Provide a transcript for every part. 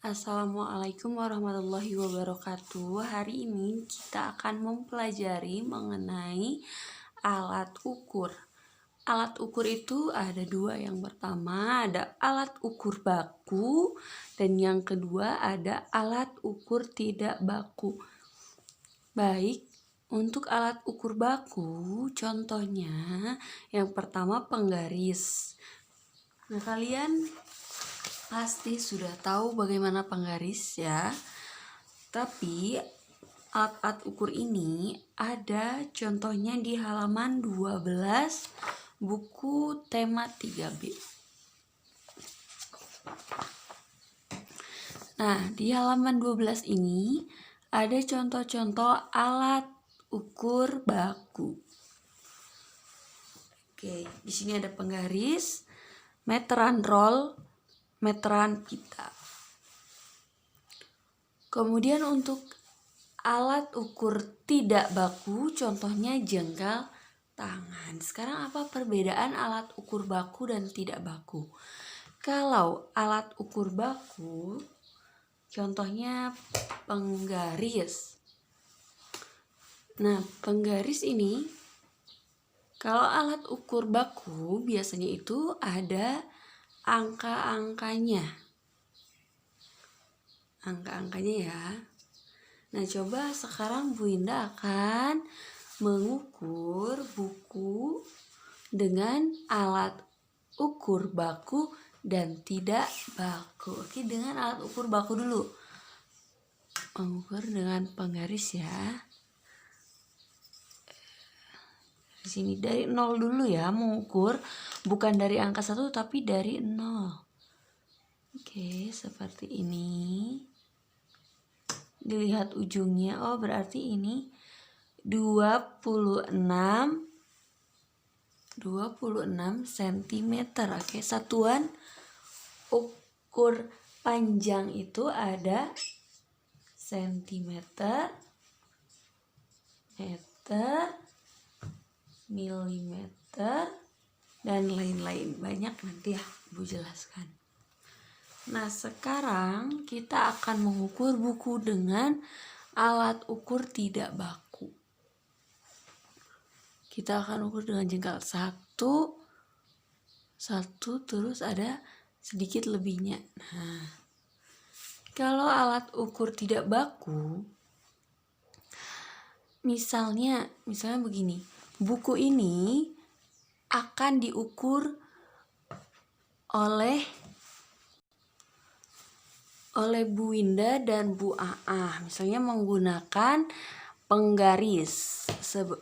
Assalamualaikum warahmatullahi wabarakatuh. Hari ini kita akan mempelajari mengenai alat ukur. Alat ukur itu ada dua. Yang pertama ada alat ukur baku dan yang kedua ada alat ukur tidak baku. Baik, untuk alat ukur baku contohnya yang pertama penggaris. Nah, kalian pasti sudah tahu bagaimana penggaris ya. Tapi alat-alat ukur ini ada contohnya di halaman 12 buku tema 3B. Nah, di halaman 12 ini ada contoh-contoh alat ukur baku. Oke, di sini ada penggaris, meteran roll, meteran pita. Kemudian untuk alat ukur tidak baku contohnya jengkal tangan. Sekarang apa perbedaan alat ukur baku dan tidak baku? Kalau alat ukur baku contohnya penggaris. Nah, penggaris ini kalau alat ukur baku biasanya itu ada angka-angkanya ya. Nah, coba sekarang Bu Indah akan mengukur buku dengan alat ukur baku dan tidak baku. Oke, dengan alat ukur baku dulu. Mengukur dengan penggaris ya. Di sini dari 0 dulu ya, mengukur bukan dari angka 1 tapi dari 0. Oke, seperti ini. Dilihat ujungnya, oh berarti ini 26 cm. Oke, satuan ukur panjang itu ada centimeter, meter, milimeter, dan lain-lain. Banyak nanti ya Bu jelaskan. Nah, sekarang kita akan mengukur buku dengan alat ukur tidak baku. Kita akan ukur dengan jengkal satu, terus ada sedikit lebihnya. Nah, kalau alat ukur tidak baku, misalnya begini, buku ini akan diukur oleh Bu Winda dan Bu Aa, misalnya menggunakan penggaris,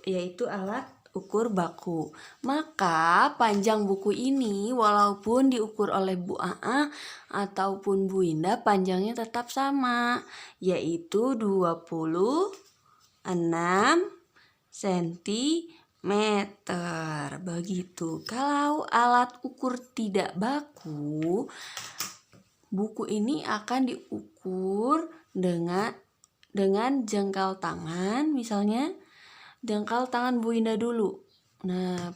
yaitu alat ukur baku. Maka panjang buku ini walaupun diukur oleh Bu Aa ataupun Bu Winda, panjangnya tetap sama, yaitu 26 cm. Begitu. Kalau alat ukur tidak baku, buku ini akan diukur dengan jengkal tangan. Misalnya jengkal tangan Bu Indah dulu. Nah,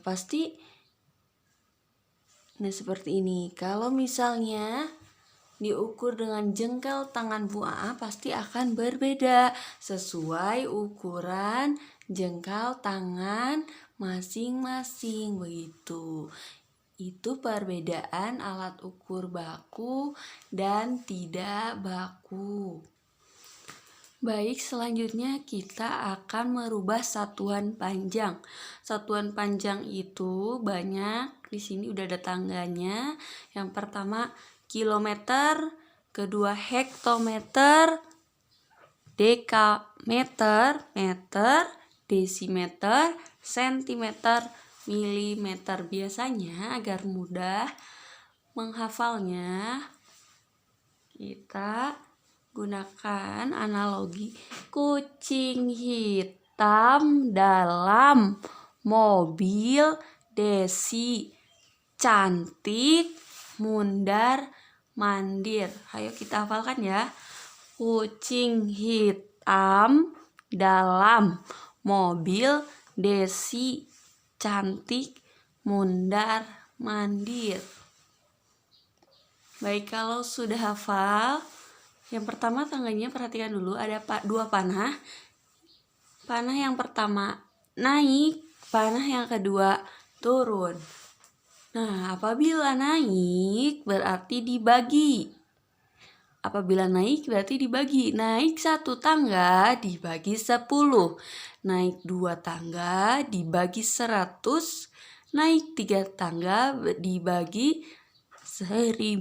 seperti ini. Kalau misalnya diukur dengan jengkal tangan Bu Aa, pasti akan berbeda sesuai ukuran jengkal tangan masing-masing. Begitu. Itu perbedaan alat ukur baku dan tidak baku. Baik, selanjutnya kita akan merubah satuan panjang. Satuan panjang itu banyak. Di sini udah ada tangganya. Yang pertama kilometer, kedua hektometer, dekameter, meter, desimeter, sentimeter, milimeter. Biasanya agar mudah menghafalnya, kita gunakan analogi kucing hitam dalam mobil, Desi cantik, mundar mandir. Ayo kita hafalkan ya. Kucing hitam dalam mobil, Desi cantik, mundar mandir. Baik, kalau sudah hafal, Yang pertama tangganya perhatikan dulu, ada dua panah. Panah yang pertama naik, panah yang kedua turun. Nah, apabila naik berarti dibagi. Apabila naik berarti dibagi. Naik 1 tangga dibagi 10. Naik 2 tangga dibagi 100. Naik 3 tangga dibagi 1000.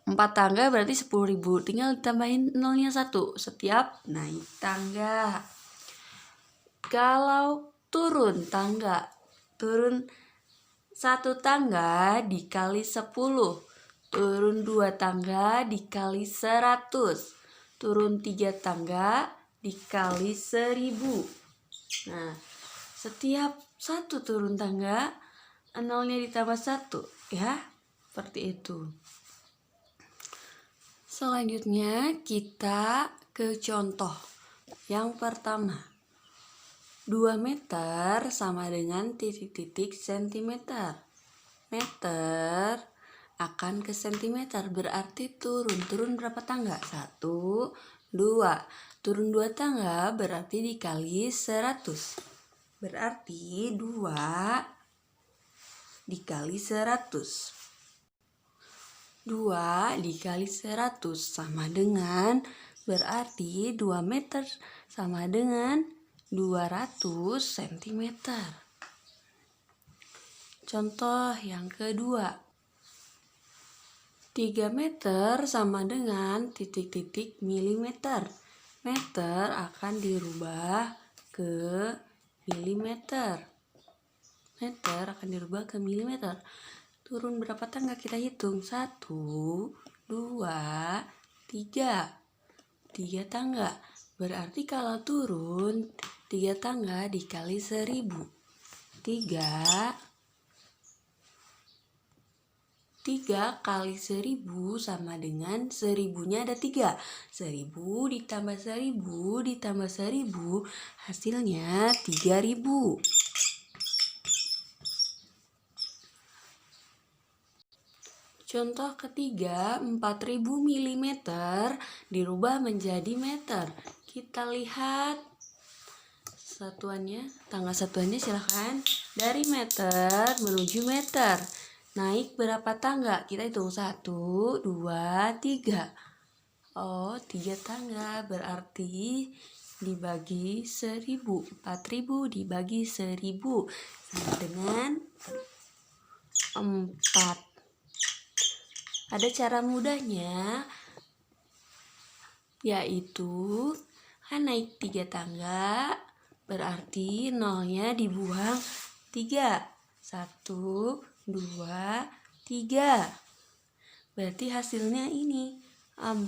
4 tangga berarti 10.000. Tinggal ditambahin nolnya 1 setiap naik tangga. Kalau turun tangga, turun 1 tangga dikali 10. Turun 2 tangga dikali 100. Turun 3 tangga dikali 1000. Nah, setiap 1 turun tangga, nolnya ditambah 1 ya. Seperti itu. Selanjutnya kita ke contoh. Yang pertama, 2 meter sama dengan titik-titik sentimeter. Meter akan ke sentimeter, berarti turun berapa tangga? 1, 2. Turun 2 tangga berarti dikali 100. Berarti 2 dikali 100. 2 dikali 100 sama dengan, berarti 2 meter sama dengan 200 cm. Contoh yang kedua, 3 meter sama dengan titik-titik milimeter. Meter akan dirubah ke milimeter. Meter akan dirubah ke milimeter. Turun berapa tangga kita hitung? 1, 2, 3. 3 tangga. Berarti kalau turun 3 tangga dikali 1000. 3 kali 1000 sama dengan 1000-nya ada 3. 1000 ditambah 1000 ditambah 1000 hasilnya 3000. Contoh ketiga, 4000 mm dirubah menjadi meter. Kita lihat satuannya, tangga satuannya silahkan. Dari meter menuju meter. Naik berapa tangga? Kita hitung 1, 2, 3. Oh, 3 tangga berarti dibagi 1000. 4000 dibagi 1000 sama dengan 4. Ada cara mudahnya, yaitu kan naik 3 tangga, berarti nolnya dibuang 3. 1, 2, 3. Berarti hasilnya ini 4.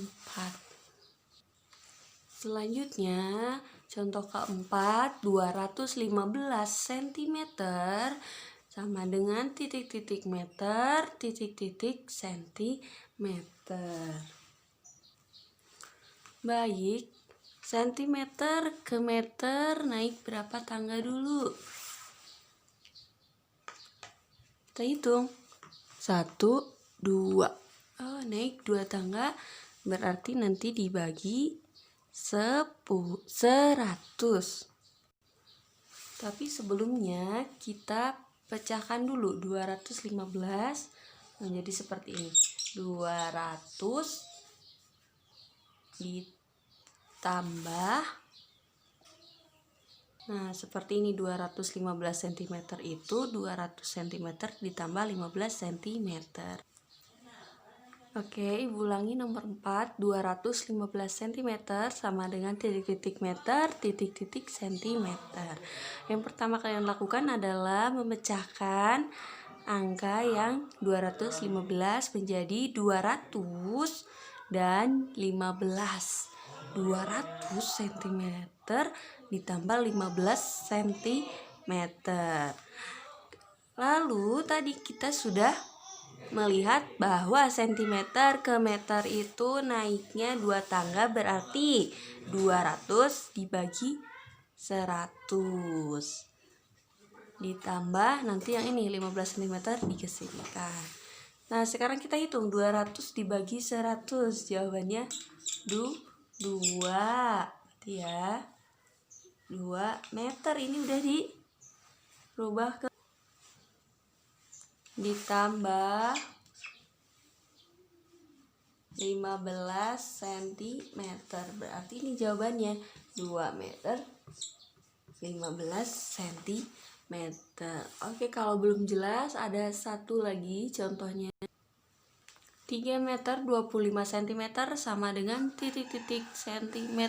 Selanjutnya, contoh keempat, 215 cm sama dengan titik-titik meter, titik-titik sentimeter. Baik, sentimeter ke meter naik berapa tangga dulu? Kita hitung. 1, 2. Oh, naik 2 tangga berarti nanti dibagi 100. Tapi sebelumnya kita pecahkan dulu 215 menjadi seperti ini. 200 ditambah, nah seperti ini, 215 cm itu 200 cm ditambah 15 cm. Oke, ibu ulangi nomor 4, 215 cm sama dengan titik-titik meter, titik-titik centimeter. Yang pertama kalian lakukan adalah memecahkan angka yang 215 menjadi 200 dan 15. 200 cm ditambah 15 cm. Lalu tadi kita sudah melihat bahwa sentimeter ke meter itu naiknya 2 tangga, berarti 200 dibagi 100 ditambah nanti yang ini 15 cm dikesinikan. Nah, sekarang kita hitung 200 dibagi 100. Jawabannya 2. Berarti ya 2 meter. Ini udah dirubah ke ditambah 15 cm. Berarti ini jawabannya 2 meter 15 cm. Oke, kalau belum jelas ada satu lagi contohnya. 3 meter 25 cm sama dengan titik-titik cm.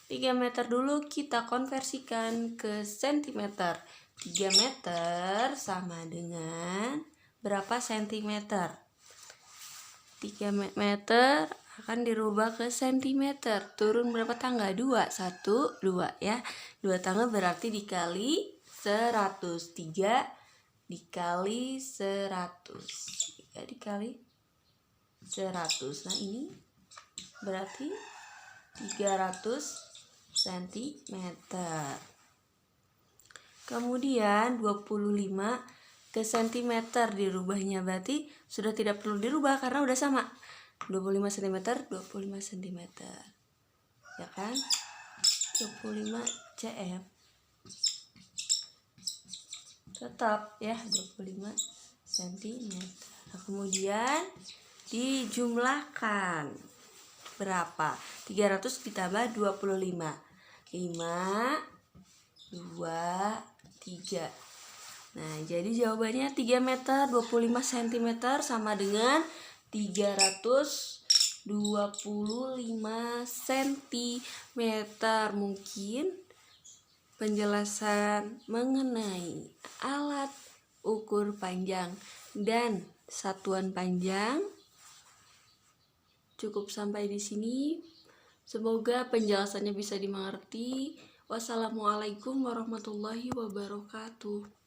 3 meter dulu kita konversikan ke cm. 3 meter sama dengan berapa cm? 3 meter akan dirubah ke cm. Turun berapa tangga? 2. 1, 2 ya. 2 tangga berarti dikali 100. 3 dikali 100. 3 dikali 100. Nah, ini berarti 300 cm. Kemudian 25 ke cm dirubahnya, berarti sudah tidak perlu dirubah karena udah sama. 25 cm, 25 cm. Ya kan? 25 cm. Tetap ya 25 cm. Nah, kemudian dijumlahkan. Berapa? 300 ditambah 25. 5, 2, 3. Nah, jadi jawabannya 3 meter 25 cm sama dengan 325 cm. Mungkin penjelasan mengenai alat ukur panjang dan satuan panjang cukup sampai di sini. Semoga penjelasannya bisa dimengerti. Wassalamualaikum warahmatullahi wabarakatuh.